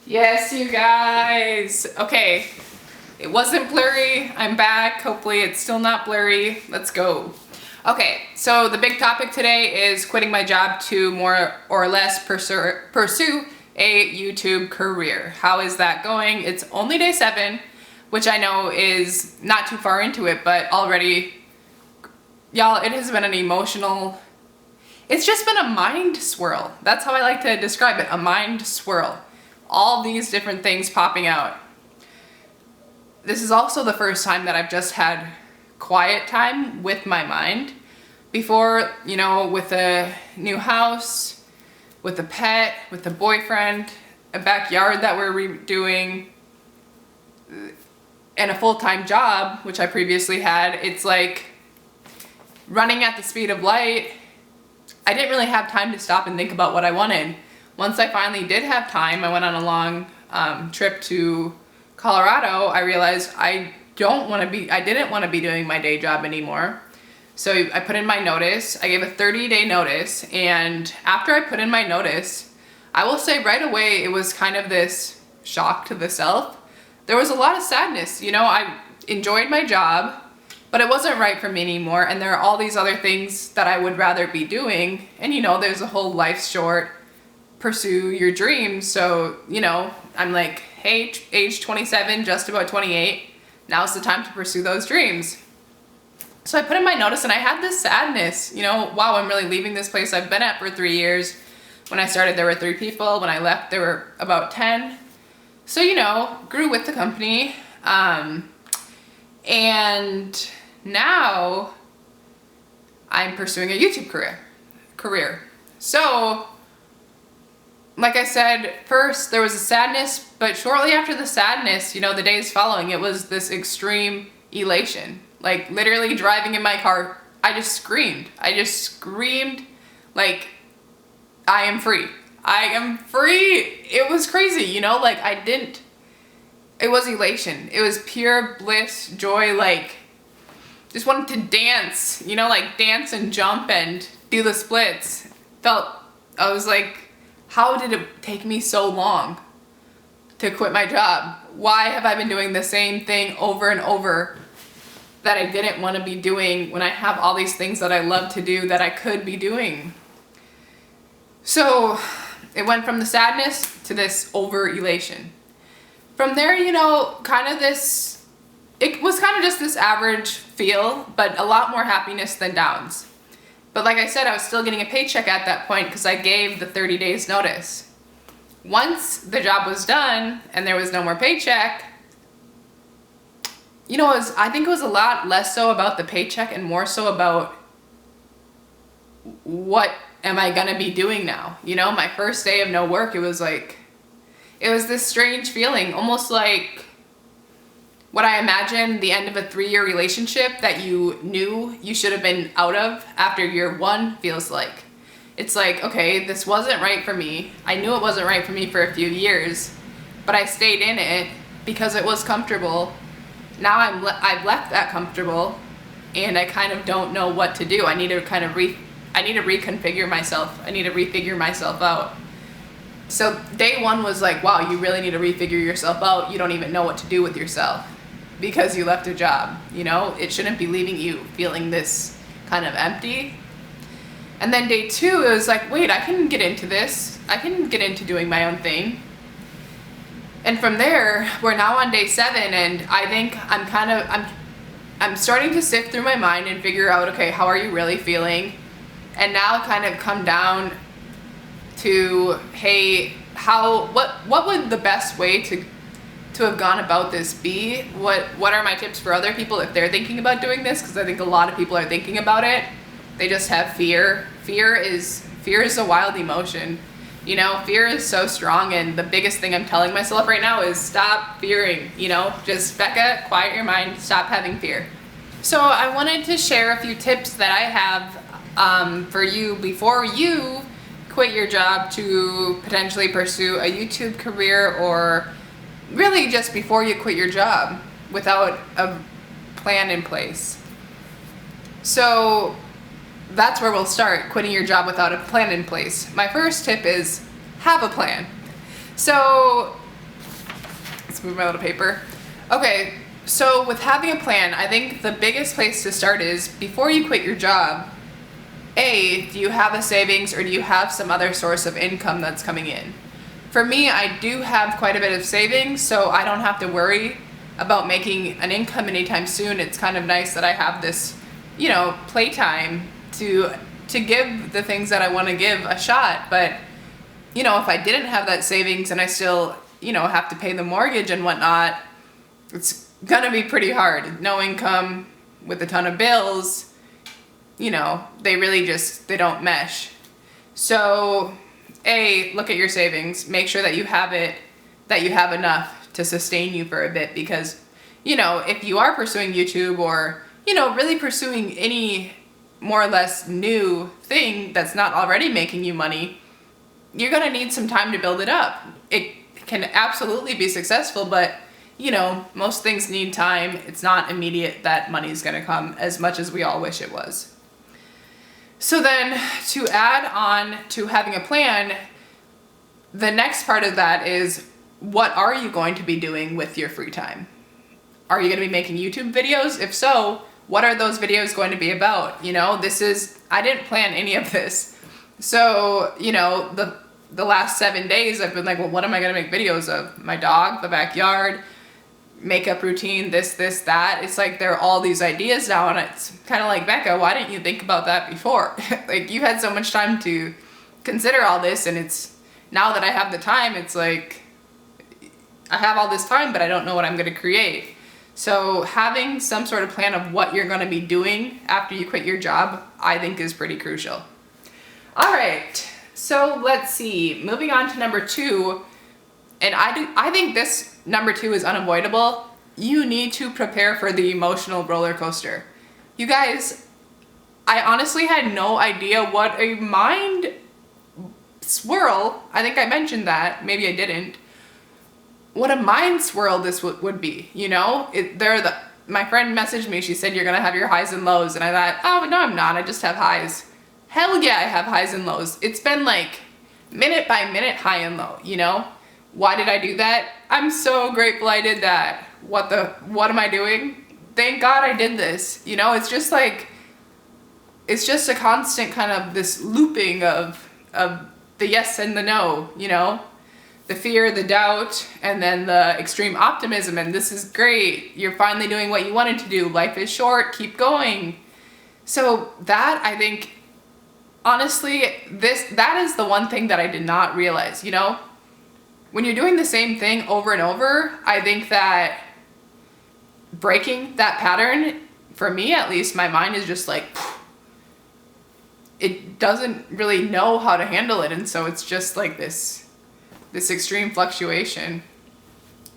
Yes, you guys. Okay, it wasn't blurry. I'm back. Hopefully it's still not blurry. Let's go. Okay, so the big topic today is quitting my job to more or less pursue a YouTube career. How is that going? It's only day 7, which I know is not too far into it, but already, y'all, it has been an emotional, it's just been a mind swirl. That's how I like to describe it, a mind swirl. All these different things popping out. This is also the first time that I've just had quiet time with my mind. Before, you know, with a new house, with a pet, with a boyfriend, a backyard that we're redoing, and a full-time job, which I previously had, it's like running at the speed of light. I didn't really have time to stop and think about what I wanted. Once I finally did have time, I went on a long trip to Colorado. I realized I didn't want to be doing my day job anymore. So I put in my notice. I gave a 30-day notice, and after I put in my notice, I will say right away it was kind of this shock to the self. There was a lot of sadness. You know, I enjoyed my job, but it wasn't right for me anymore, and there are all these other things that I would rather be doing. And you know, there's a whole life's short, pursue your dreams. So, you know, I'm like, hey, age 27, just about 28, now's the time to pursue those dreams. So I put in my notice, and I had this sadness, you know, wow, I'm really leaving this place I've been at for 3 years. When I started, there were 3 people. When I left, there were about 10. So, you know, grew with the company. And now I'm pursuing a YouTube career. So, like I said, first there was a sadness, but shortly after the sadness, you know, the days following, it was this extreme elation. Like literally driving in my car, I just screamed. Like, I am free. I am free. It was crazy, you know, like it was elation. It was pure bliss, joy, like just wanted to dance, you know, like dance and jump and do the splits. I was like, how did it take me so long to quit my job? Why have I been doing the same thing over and over that I didn't want to be doing when I have all these things that I love to do that I could be doing? So it went from the sadness to this over elation. From there, you know, it was kind of just this average feel, but a lot more happiness than downs. But like I said, I was still getting a paycheck at that point because I gave the 30 days notice. Once the job was done and there was no more paycheck, you know, I think it was a lot less so about the paycheck and more so about what am I gonna be doing now? You know, my first day of no work, it was this strange feeling, almost like what I imagine the end of a 3-year relationship that you knew you should have been out of after year 1 feels like. It's like, okay, this wasn't right for me. I knew it wasn't right for me for a few years, but I stayed in it because it was comfortable. Now I've left that comfortable, and I kind of don't know what to do. I need to reconfigure myself. I need to refigure myself out. So day 1 was like, wow, you really need to refigure yourself out. You don't even know what to do with yourself because you left a job. You know, it shouldn't be leaving you feeling this kind of empty. And then day 2, it was like, wait, I can get into this. I can get into doing my own thing. And from there, we're now on day 7, and I think I'm starting to sift through my mind and figure out, okay, how are you really feeling? And now kind of come down to, hey, what would the best way to have gone about this be? What are my tips for other people if they're thinking about doing this? Because I think a lot of people are thinking about it. They just have fear. Fear is a wild emotion. You know, fear is so strong, and the biggest thing I'm telling myself right now is stop fearing. You know, just Becca, quiet your mind, stop having fear. So I wanted to share a few tips that I have for you before you quit your job to potentially pursue a YouTube career, or really just before you quit your job without a plan in place. So that's where we'll start, quitting your job without a plan in place. My first tip is have a plan. So Let's move my little paper. Okay, so with having a plan, I think the biggest place to start is before you quit your job, A, do you have a savings or do you have some other source of income that's coming in? For me, I do have quite a bit of savings, so I don't have to worry about making an income anytime soon. It's kind of nice that I have this, playtime to give the things that I want to give a shot. But, if I didn't have that savings and I still, have to pay the mortgage and whatnot, it's gonna be pretty hard. No income with a ton of bills, they really they don't mesh. So, A, look at your savings. Make sure that you have enough to sustain you for a bit, because, if you are pursuing YouTube or, really pursuing any more or less new thing that's not already making you money, you're gonna need some time to build it up. It can absolutely be successful, but most things need time. It's not immediate that money's gonna come as much as we all wish it was. So then, to add on to having a plan, the next part of that is, what are you going to be doing with your free time? Are you going to be making YouTube videos? If so, what are those videos going to be about? I didn't plan any of this. So, the last 7 days I've been like, well, what am I going to make videos of? My dog, the backyard, makeup routine, this, that. It's like there are all these ideas now, and it's kind of like, Becca, why didn't you think about that before? Like, you had so much time to consider all this, and it's now that I have the time, it's like I have all this time, but I don't know what I'm going to create. So having some sort of plan of what you're going to be doing after you quit your job, I think is pretty crucial. All right, so let's see. Moving on to number 2, and I think this number 2 is unavoidable. You need to prepare for the emotional roller coaster. You guys, I honestly had no idea what a mind swirl, I think I mentioned that, maybe I didn't, what a mind swirl this would be, my friend messaged me, she said, you're gonna have your highs and lows, and I thought, oh, no, I'm not, I just have highs. Hell yeah, I have highs and lows. It's been like minute by minute high and low, Why did I do that? I'm so grateful I did that. What am I doing? Thank God I did this. It's just like, it's just a constant kind of this looping of the yes and the no, the fear, the doubt, and then the extreme optimism, and this is great. You're finally doing what you wanted to do. Life is short, keep going. So that, I think, honestly, that is the one thing that I did not realize, When you're doing the same thing over and over, I think that breaking that pattern, for me at least, my mind is just like, it doesn't really know how to handle it, and so it's just like this extreme fluctuation.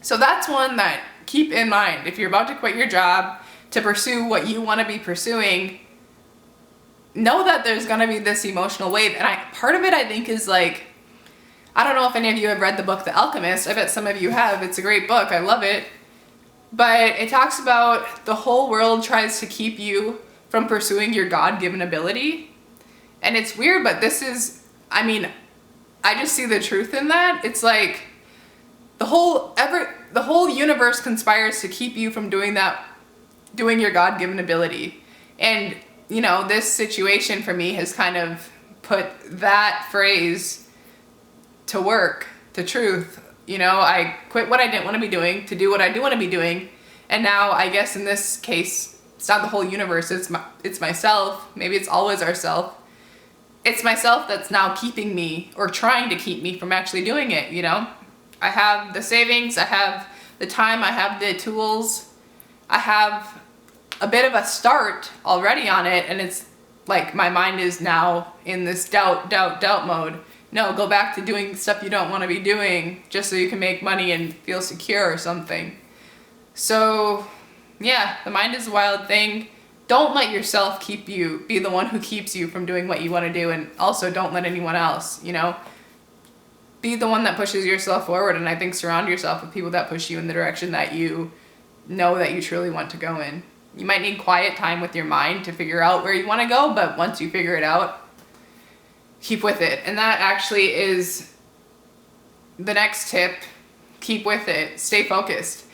So that's one that keep in mind. If you're about to quit your job to pursue what you want to be pursuing, know that there's going to be this emotional wave. And part of it, I think, is like, I don't know if any of you have read the book The Alchemist. I bet some of you have. It's a great book. I love it. But it talks about the whole world tries to keep you from pursuing your God-given ability. And it's weird, but this is, I just see the truth in that. It's like the whole universe conspires to keep you from doing your God-given ability. And, this situation for me has kind of put that phrase to work, to truth. I quit what I didn't want to be doing to do what I do want to be doing. And now, I guess in this case, it's not the whole universe, it's myself. Maybe it's always ourself. It's myself that's now keeping me, or trying to keep me from actually doing it, I have the savings, I have the time, I have the tools, I have a bit of a start already on it, and it's like my mind is now in this doubt mode. No, go back to doing stuff you don't want to be doing just so you can make money and feel secure or something. So, yeah, the mind is a wild thing. Don't let yourself be the one who keeps you from doing what you want to do, and also don't let anyone else, Be the one that pushes yourself forward, and I think surround yourself with people that push you in the direction that you know that you truly want to go in. You might need quiet time with your mind to figure out where you want to go, but once you figure it out, keep with it. And that actually is the next tip. keep with it, stay focused.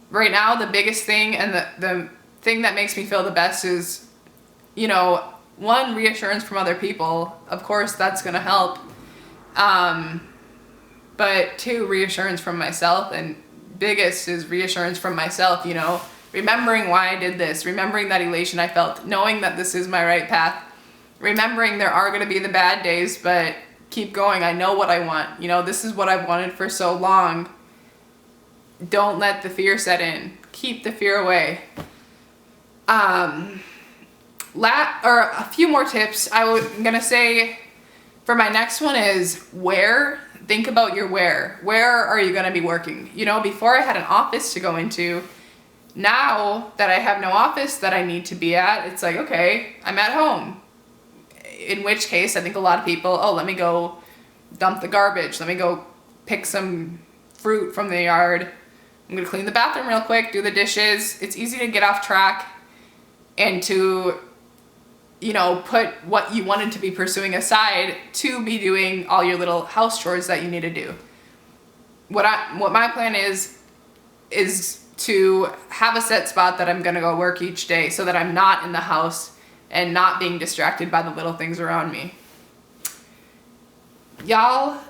Right now, the biggest thing and the thing that makes me feel the best is, you know, one, reassurance from other people. Of course, that's going to help. But two, reassurance from myself. And biggest is reassurance from myself, you know, remembering why I did this, remembering that elation I felt, knowing that this is my right path, remembering there are going to be the bad days, but keep going. I know what I want. You know, this is what I've wanted for so long. Don't let the fear set in. Keep the fear away. A few more tips. I'm gonna say for my next one is where. Think about your where. Where are you gonna be working? You know, before I had an office to go into. Now that I have no office that I need to be at, it's like, okay, I'm at home. In which case, I think a lot of people, let me go dump the garbage. Let me go pick some fruit from the yard. I'm gonna clean the bathroom real quick, do the dishes. It's easy to get off track and to, you know, put what you wanted to be pursuing aside to be doing all your little house chores that you need to do. What my plan is to have a set spot that I'm gonna go work each day so that I'm not in the house and not being distracted by the little things around me. Y'all,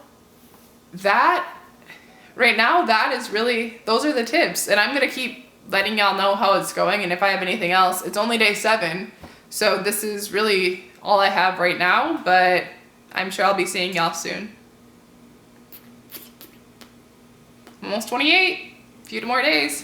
right now, that is really, those are the tips. And I'm gonna keep letting y'all know how it's going, and if I have anything else. It's only day 7, so this is really all I have right now, but I'm sure I'll be seeing y'all soon. Almost 28, a few more days.